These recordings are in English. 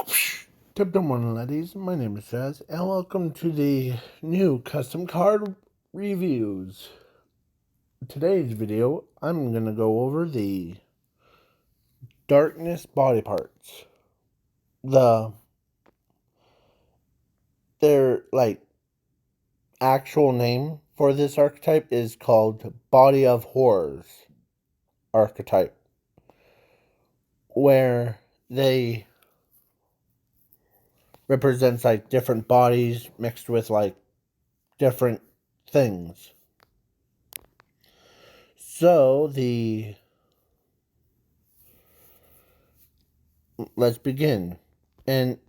Tip number one, laddies. My name is Jazz, and welcome to the new custom card reviews. In today's video, I'm gonna go over the Darkness body parts. Their actual name for this archetype is called Body of Horrors archetype, where they represents different bodies mixed with different things. So let's begin and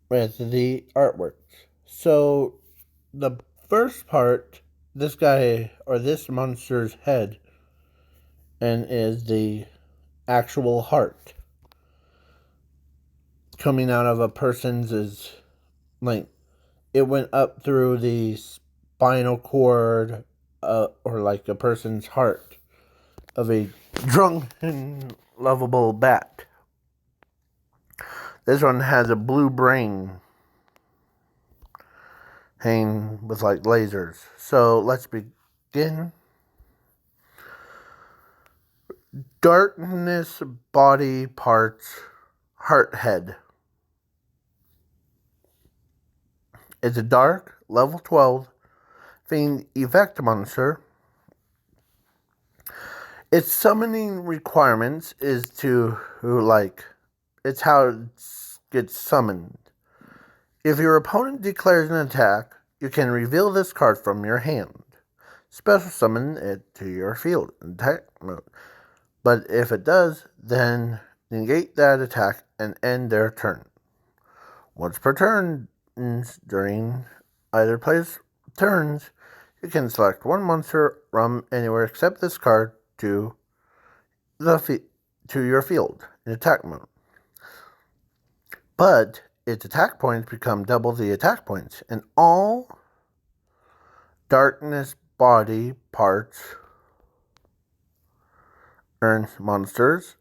with the artwork. So the first part, this guy or this monster's head, and is the actual heart coming out of a person's it went up through the spinal cord, or a person's heart of a drunken, lovable bat. This one has a blue brain hanging with lasers. So let's begin. Darkness body parts heart head. It's a dark level 12 fiend effect monster. Its summoning requirements is to it's how it gets summoned. If your opponent declares an attack, you can reveal this card from your hand. Special summon it to your field in attack mode. But if it does, then negate that attack and end their turn. Once per turn, during either player's turns, you can select one monster from anywhere except this card to your field in attack mode. But its attack points become double the attack points, and all darkness body parts earn monsters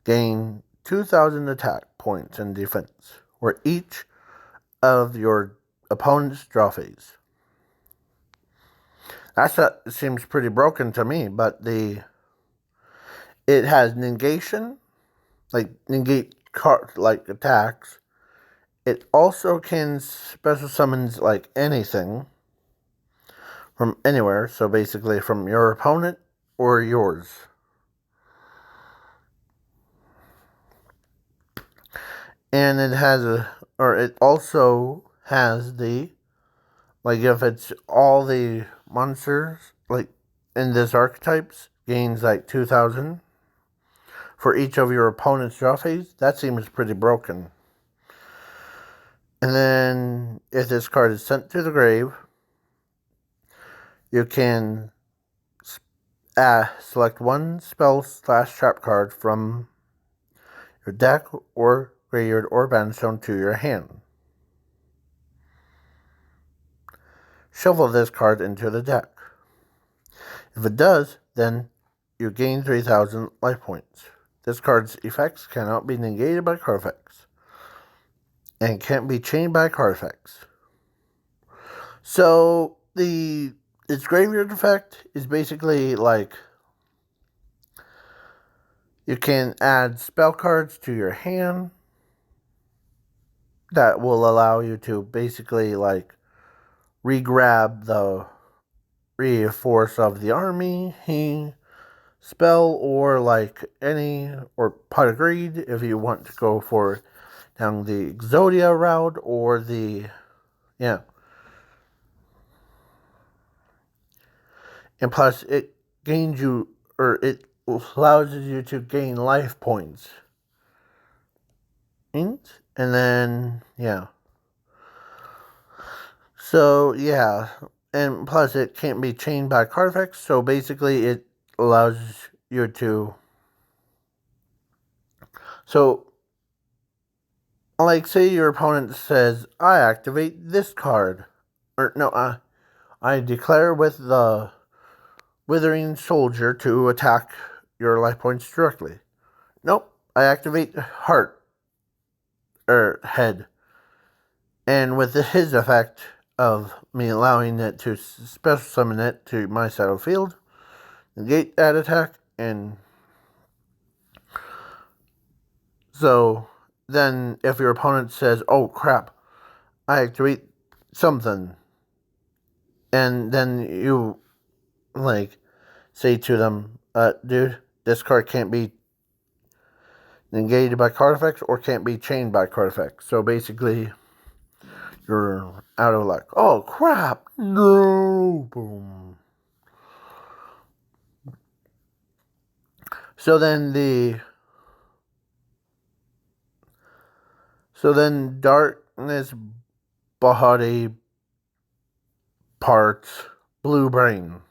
gain 2,000 attack points in defense, where each of your opponent's draw phase. That seems pretty broken to me, but it has negation, negate attacks. It also can special summons anything from anywhere, so basically from your opponent or yours. And it also has if it's all the monsters in this archetypes gains 2,000 for each of your opponent's draw phase. That seems pretty broken. And then if this card is sent to the grave, you can select one spell/trap card from your deck or graveyard or bandstone to your hand. Shuffle this card into the deck. If it does, then you gain 3,000 life points. This card's effects cannot be negated by card effects and can't be chained by card effects. So its graveyard effect is basically you can add spell cards to your hand that will allow you to basically re-grab the reinforce of the army spell, or or pot of greed if you want to go for down the Exodia route, or and plus it allows you to gain life points. And then so and plus it can't be chained by card effects, so basically it allows you to say your opponent says, I activate this card, or no, I declare with the Withering Soldier to attack your life points directly. Nope. I activate heart or head. And with his effect of me allowing it to special summon it to my shadow field, negate that attack, and so then if your opponent says, oh crap, I activate something, and then you like say to them, dude, this card can't be negated by card effects or can't be chained by card effects. So basically, you're out of luck. Oh crap! No! Boom. So then darkness body parts blue brain,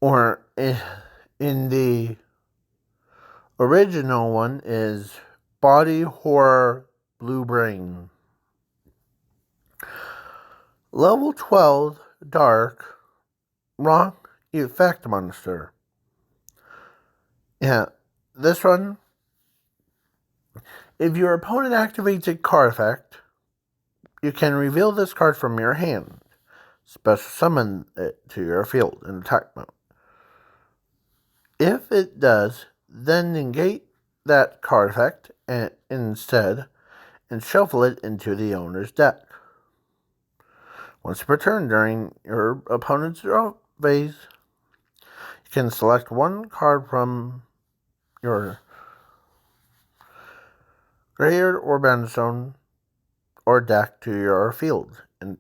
or in the original one is body horror blue brain. Level 12 dark wrong effect monster. Yeah, this one, if your opponent activates a card effect, you can reveal this card from your hand. Special summon it to your field in attack mode. If it does, then negate that card effect instead and shuffle it into the owner's deck. Once per turn during your opponent's draw phase, you can select one card from your graveyard or bandstone or deck to your field and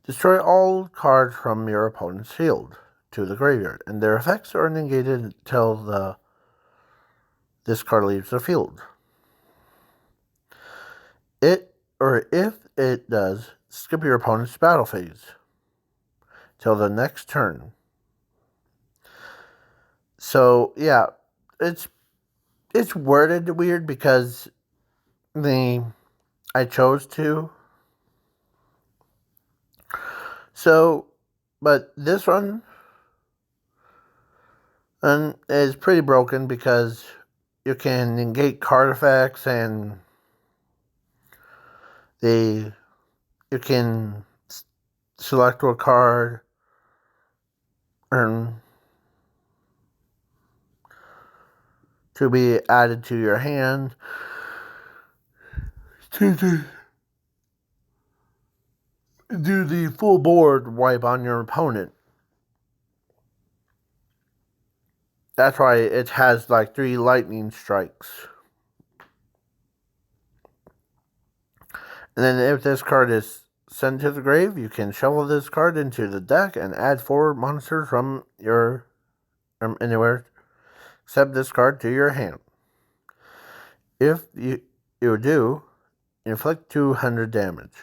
destroy all cards from your opponent's field to the graveyard, and their effects are negated until this card leaves the field. If it does, skip your opponent's battle phase till the next turn. So yeah, it's worded weird because I chose to. So, but this one is pretty broken because you can negate card effects and you can select a card and to be added to your hand to do the full board wipe on your opponent. That's why it has like 3 lightning strikes. And then if this card is sent to the grave, you can shuffle this card into the deck and add 4 monsters from anywhere except this card to your hand. If you do, inflict 200 damage.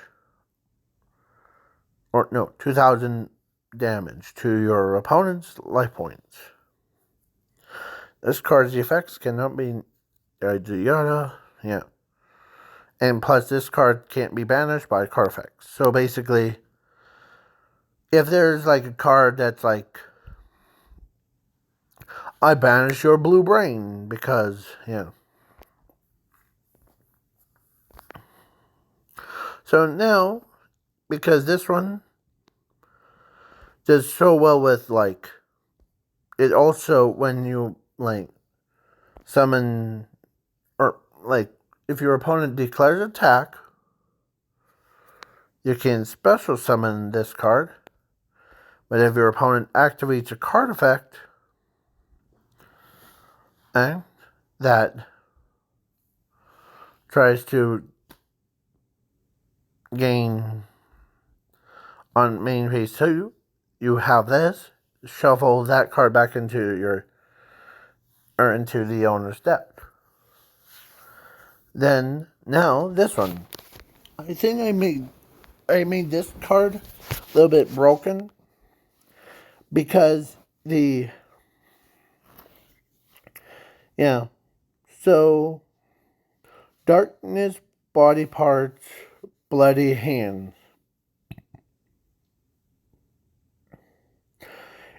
Or no, 2,000 damage to your opponent's life points. This card's effects cannot be yeah. And plus, this card can't be banished by card effects. So basically, if there's like a card that's like, I banish your blue brain because, yeah. So now, because this one does so well with like, it also, when you like summon, or like, if your opponent declares attack, you can special summon this card. But if your opponent activates a card effect, that tries to gain on main phase 2, you have this, shuffle that card back into the owner's deck. Then now this one. I think I made this card a little bit broken because so darkness body parts bloody hands.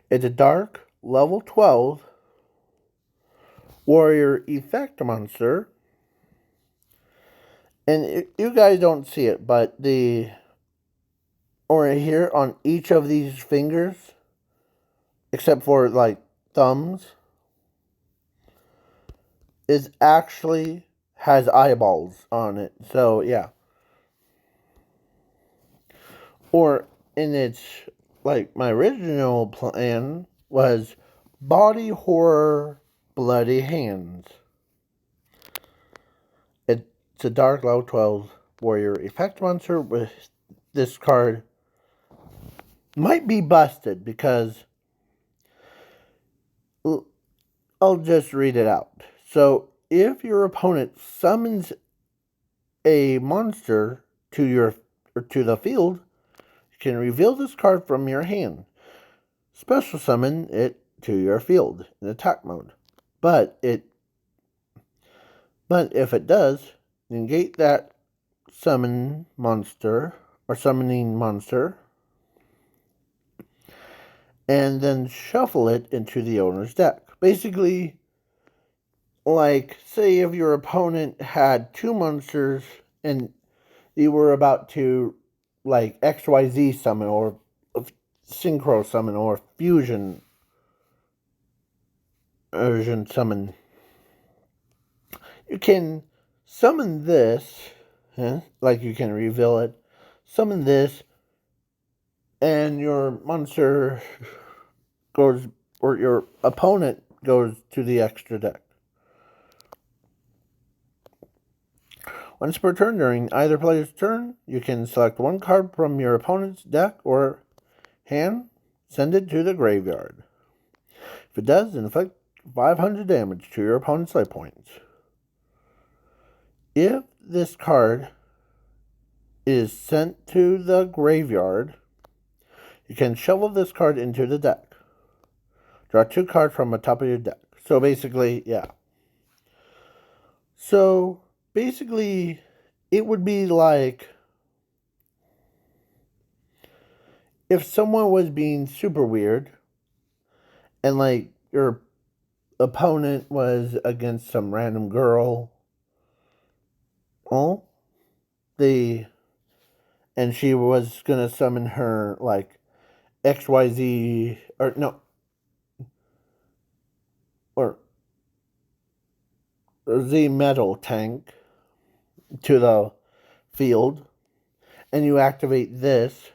It's a dark level 12 warrior effect monster. And you guys don't see it, but or here on each of these fingers, except for like thumbs, is actually has eyeballs on it. So yeah. Or in its like my original plan was body horror bloody hands. It's a dark level 12 warrior effect monster with this card might be busted because I'll just read it out. So if your opponent summons a monster to the field, you can reveal this card from your hand. Special summon it to your field in attack mode. But if it does, negate that summoning monster, and then shuffle it into the owner's deck. Basically, like, say if your opponent had two monsters and you were about to, like, XYZ summon or synchro summon or fusion summon, you can summon this, like you can reveal it, summon this, and your monster goes, or your opponent goes to the extra deck. Once per turn during either player's turn, you can select one card from your opponent's deck or hand, send it to the graveyard. If it does, inflict 500 damage to your opponent's life points. If this card is sent to the graveyard, you can shovel this card into the deck. Draw two cards from the top of your deck. So basically, yeah. So basically, it would be like if someone was being super weird and like your opponent was against some random girl. Oh, and she was gonna summon her like XYZ or no or Z metal tank to the field, and you activate this.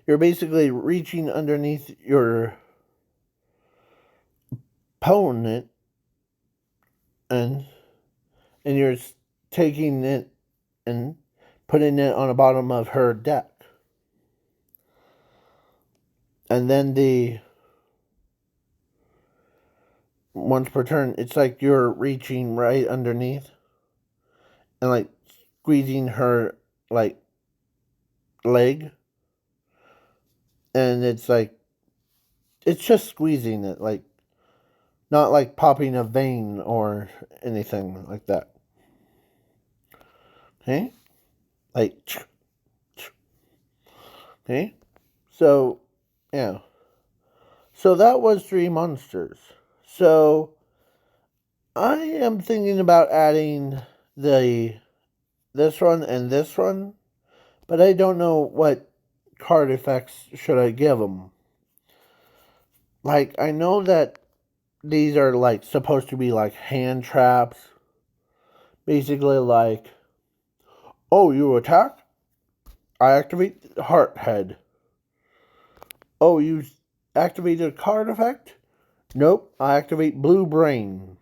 You're basically reaching underneath your opponent and you're taking it and putting it on the bottom of her deck. And then once per turn, it's like you're reaching right underneath and like squeezing her like leg. And it's like, it's just squeezing it, like not like popping a vein or anything like that. Okay? Like, okay? So, yeah. So that was 3 monsters. So, I am thinking about adding this one and this one, but I don't know what card effects should I give them. Like, I know that these are like supposed to be like hand traps. Basically like, oh, you attack? I activate Heart Head. Oh, you activated a card effect? Nope, I activate Blue Brain.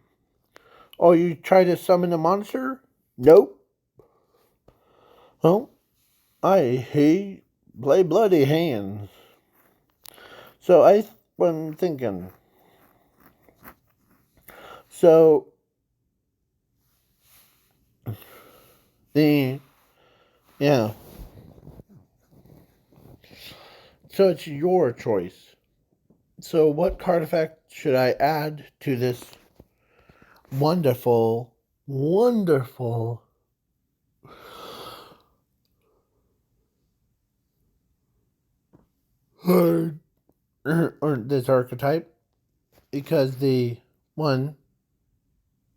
Oh, you try to summon a monster? Nope. Well, I hate play Bloody Hands. So I'm thinking. So yeah. So it's your choice. So what card effect should I add to this wonderful, wonderful or this archetype? Because one.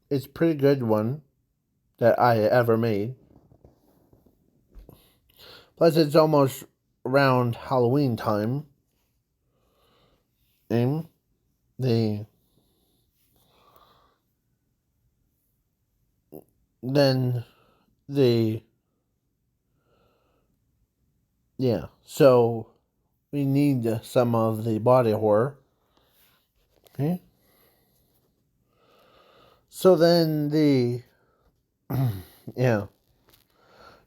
It's a pretty good one that I ever made. Plus, it's almost around Halloween time. And the then the yeah. So we need some of the body horror. Okay. So then the yeah.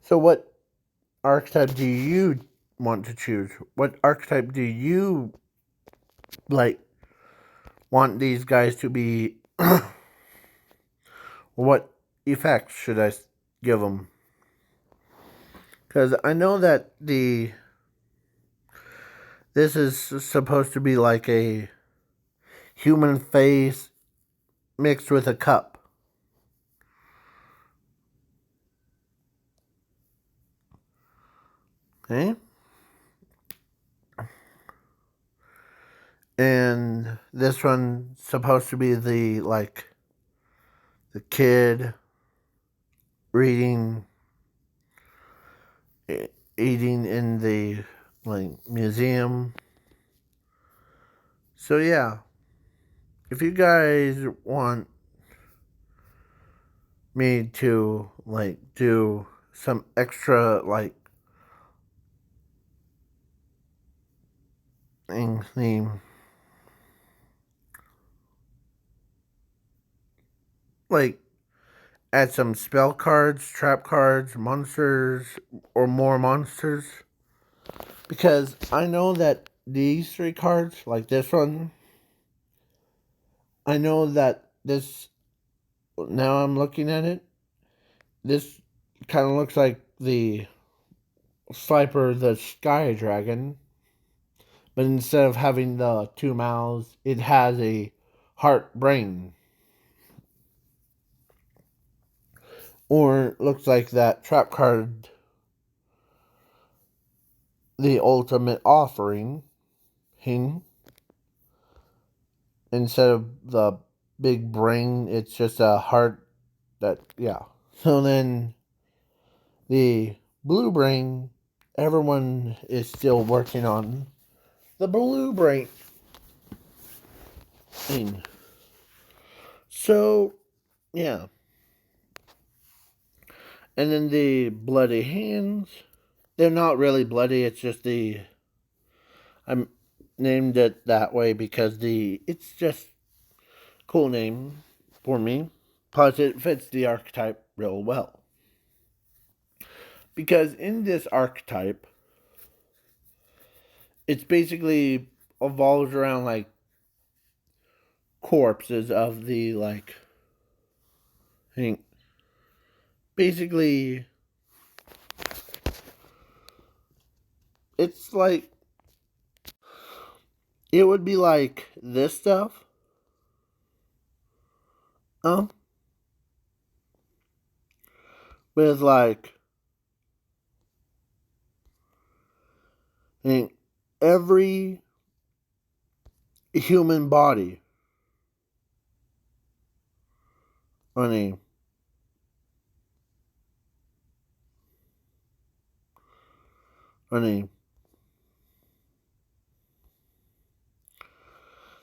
So what archetype do you want to choose? What archetype do you like want these guys to be? What effects should I give them? Because I know that this is supposed to be like a human face mixed with a cup. Okay? And this one's supposed to be the kid reading, eating in the museum. So yeah, if you guys want me to do some extra theme, add some spell cards, trap cards, monsters, or more monsters. Because I know that these 3 cards, like this one, I know that this, now I'm looking at it, this kind of looks like the Slifer the Sky Dragon, but instead of having the 2 mouths, it has a heart brain. Or looks like that trap card, the Ultimate Offering, instead of the big brain, it's just a heart that, yeah. So then the blue brain, everyone is still working on the blue brain thing. So, yeah. And then the bloody hands, they're not really bloody, it's just I'm named it that way because it's just cool name for me. Plus it fits the archetype real well. Because in this archetype, it's basically evolves around corpses of the I think basically it's it would be like this stuff. With I think every human body. I mean,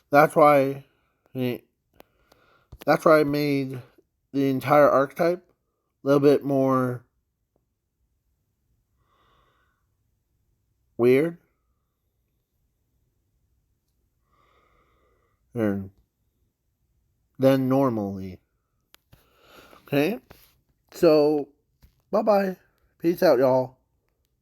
that's why. That's why I made the entire archetype a little bit more weird than normally. Okay, so bye bye, peace out, y'all.